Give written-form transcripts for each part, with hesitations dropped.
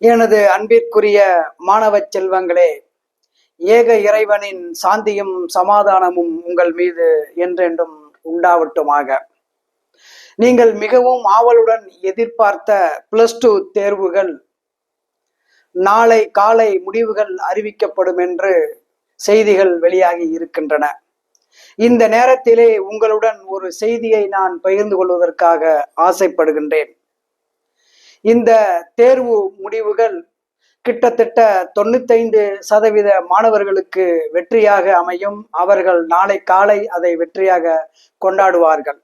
எனது அன்பிற்குரிய மாணவ செல்வங்களே, ஏக இறைவனின் சாந்தியும் சமாதானமும் உங்கள் மீது என்றென்றும் உண்டாவட்டுமாக. நீங்கள் மிகவும் ஆவலுடன் எதிர்பார்த்த +2 தேர்வுகள் நாளை காலை முடிவுகள் அறிவிக்கப்படும் என்று செய்திகள் வெளியாகி இருக்கின்றன. இந்த நேரத்திலே உங்களுடன் ஒரு செய்தியை நான் பகிர்ந்து கொள்வதற்காக ஆசைப்படுகின்றேன். இந்த தேர்வு முடிவுகள் கிட்டத்தட்ட 95% மாணவர்களுக்கு வெற்றியாக அமையும். அவர்கள் நாளை காலை அதை வெற்றியாக கொண்டாடுவார்கள்.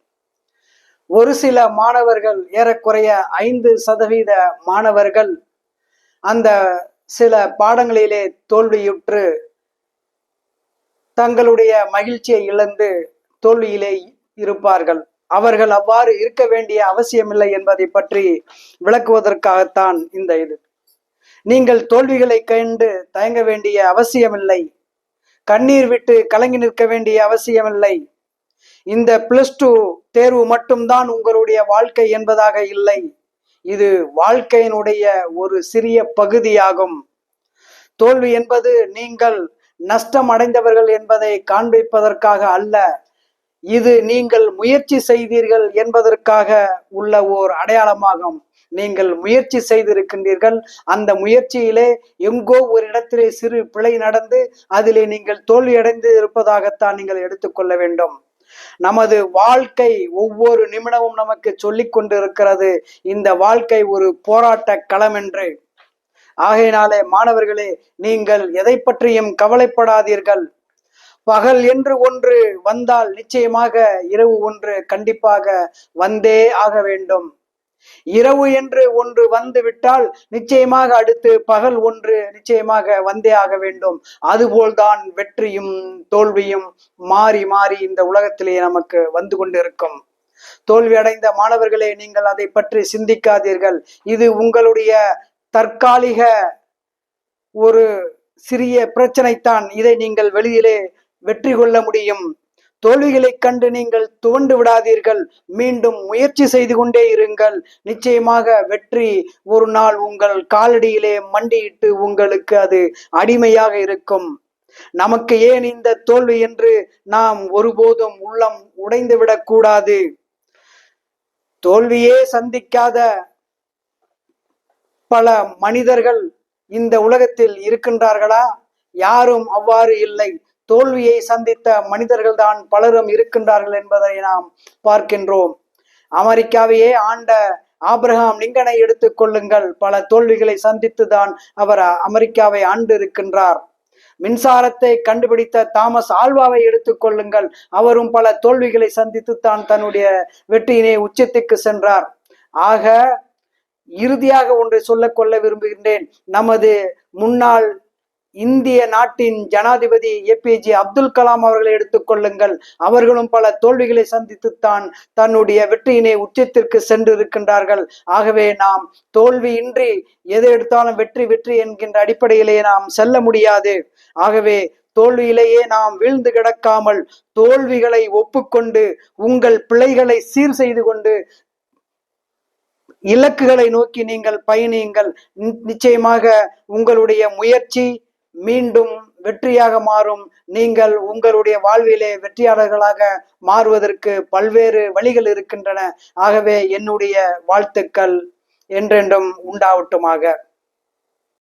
ஒரு சில மாணவர்கள், ஏறக்குறைய 5% மாணவர்கள் அந்த சில பாடங்களிலே தோல்வியுற்று தங்களுடைய மகிழ்ச்சியை இழந்து தோல்வியிலே இருப்பார்கள். அவர்கள் அவ்வாறு இருக்க வேண்டிய அவசியமில்லை என்பதை பற்றி விளக்குவதற்காகத்தான் இந்த இது. நீங்கள் தோல்விகளை கண்டு தயங்க வேண்டிய அவசியமில்லை. கண்ணீர் விட்டு கலங்கி நிற்க வேண்டிய அவசியமில்லை. இந்த +2 தேர்வு மட்டும்தான் உங்களுடைய வாழ்க்கை என்பதாக இல்லை. இது வாழ்க்கையினுடைய ஒரு சிறிய பகுதியாகும். தோல்வி என்பது நீங்கள் நஷ்டம் அடைந்தவர்கள் என்பதை காண்பிப்பதற்காக அல்ல. இது நீங்கள் முயற்சி செய்தீர்கள் என்பதற்காக உள்ள ஓர் அடையாளமாகும். நீங்கள் முயற்சி செய்திருக்கின்றீர்கள். அந்த முயற்சியிலே எங்கோ ஒரு இடத்திலே சிறு பிழை நடந்து அதிலே நீங்கள் தோல்வியடைந்து இருப்பதாகத்தான் நீங்கள் எடுத்துக்கொள்ள வேண்டும். நமது வாழ்க்கை ஒவ்வொரு நிமிடமும் நமக்கு சொல்லிக் கொண்டிருக்கிறது, இந்த வாழ்க்கை ஒரு போராட்ட களம் என்று. ஆகையினாலே மாணவர்களே, நீங்கள் எதை பற்றியும் கவலைப்படாதீர்கள். பகல் என்று ஒன்று வந்தால் நிச்சயமாக இரவு ஒன்று கண்டிப்பாக வந்தே ஆக வேண்டும். இரவு என்று ஒன்று வந்து விட்டால் நிச்சயமாக அடுத்து பகல் ஒன்று நிச்சயமாக வந்தே ஆக வேண்டும். அதுபோல்தான் வெற்றியும் தோல்வியும் மாறி மாறி இந்த உலகத்திலே நமக்கு வந்து கொண்டிருக்கும். தோல்வி அடைந்த மாணவர்களே, நீங்கள் அதை பற்றி சிந்திக்காதீர்கள். இது உங்களுடைய தற்காலிக ஒரு சிறிய பிரச்சனைத்தான். இதை நீங்கள் வெளியிலே வெற்றி கொள்ள முடியும். தோல்விகளை கண்டு நீங்கள் துவண்டு விடாதீர்கள். மீண்டும் முயற்சி செய்து கொண்டே இருங்கள். நிச்சயமாக வெற்றி ஒரு நாள் உங்கள் காலடியிலே மண்டியிட்டு உங்களுக்கு அது அடிமையாக இருக்கும். நமக்கு ஏன் இந்த தோல்வி என்று நாம் ஒருபோதும் உள்ளம் உடைந்து விடக்கூடாது. தோல்வியே சந்திக்காத பல மனிதர்கள் இந்த உலகத்தில் இருக்கின்றார்களா? யாரும் அவ்வாறு இல்லை. தோல்வியை சந்தித்த மனிதர்கள் தான் பலரும் இருக்கின்றார்கள் என்பதை நாம் பார்க்கின்றோம். அமெரிக்காவையே ஆண்ட ஆபிரகாம் லிங்கனை எடுத்துக் கொள்ளுங்கள். பல தோல்விகளை சந்தித்து தான் அவர் அமெரிக்காவை ஆண்டு இருக்கின்றார். மின்சாரத்தை கண்டுபிடித்த தாமஸ் ஆல்வாவை எடுத்துக் கொள்ளுங்கள். அவரும் பல தோல்விகளை சந்தித்து தான் தன்னுடைய வெற்றியினை உச்சத்துக்கு சென்றார். ஆக இறுதியாக ஒன்றை சொல்ல கொள்ள விரும்புகின்றேன். நமது முன்னாள் இந்திய நாட்டின் ஜனாதிபதி APJ அப்துல் கலாம் அவர்களை எடுத்துக்கொள்ளுங்கள். அவர்களும் பல தோல்விகளை சந்தித்துத்தான் தன்னுடைய வெற்றியினை உச்சத்திற்கு சென்று இருக்கின்றார்கள். ஆகவே நாம் தோல்வியின்றி எதை எடுத்தாலும் வெற்றி வெற்றி என்கின்ற அடிப்படையிலே நாம் செல்ல முடியாது. ஆகவே தோல்வியிலேயே நாம் வீழ்ந்து கிடக்காமல் தோல்விகளை ஒப்புக்கொண்டு உங்கள் பிழைகளை சீர் செய்து கொண்டு இலக்குகளை நோக்கி நீங்கள் பயணியுங்கள். நிச்சயமாக உங்களுடைய முயற்சி மீண்டும் வெற்றியாக மாறும். நீங்கள் உங்களுடைய வாழ்விலே வெற்றியாளர்களாக மாறுவதற்கு பல்வேறு வழிகள் இருக்கின்றன. ஆகவே என்னுடைய வாழ்த்துக்கள் என்றென்றும் உண்டாவட்டுமாக.